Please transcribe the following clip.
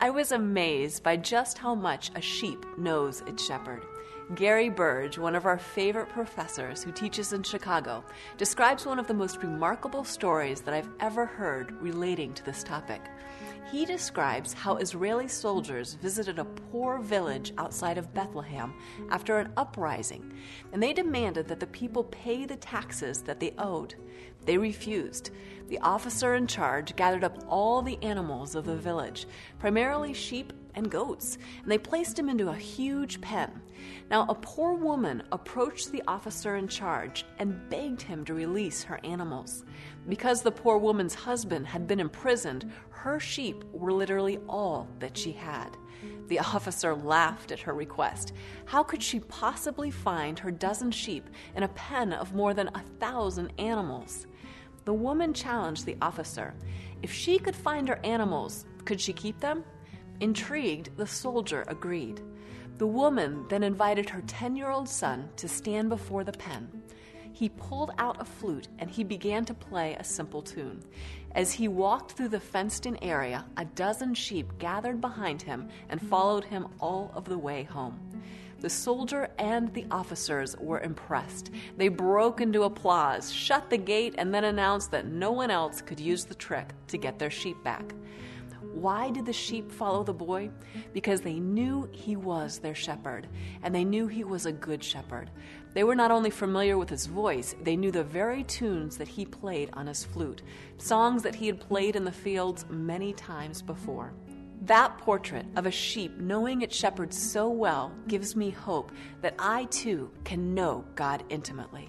I was amazed by just how much a sheep knows its shepherd. Gary Burge, one of our favorite professors who teaches in Chicago, describes one of the most remarkable stories that I've ever heard relating to this topic. He describes how Israeli soldiers visited a poor village outside of Bethlehem after an uprising, and they demanded that the people pay the taxes that they owed. They refused. The officer in charge gathered up all the animals of the village, primarily sheep and goats, and they placed him into a huge pen. Now, a poor woman approached the officer in charge and begged him to release her animals. Because the poor woman's husband had been imprisoned, her sheep were literally all that she had. The officer laughed at her request. How could she possibly find her dozen sheep in a pen of more than 1,000 animals? The woman challenged the officer. If she could find her animals, could she keep them? Intrigued, the soldier agreed. The woman then invited her 10-year-old son to stand before the pen. He pulled out a flute and he began to play a simple tune. As he walked through the fenced-in area, a dozen sheep gathered behind him and followed him all of the way home. The soldier and the officers were impressed. They broke into applause, shut the gate, and then announced that no one else could use the trick to get their sheep back. Why did the sheep follow the boy? Because they knew he was their shepherd, and they knew he was a good shepherd. They were not only familiar with his voice, they knew the very tunes that he played on his flute, songs that he had played in the fields many times before. That portrait of a sheep knowing its shepherd so well gives me hope that I too can know God intimately.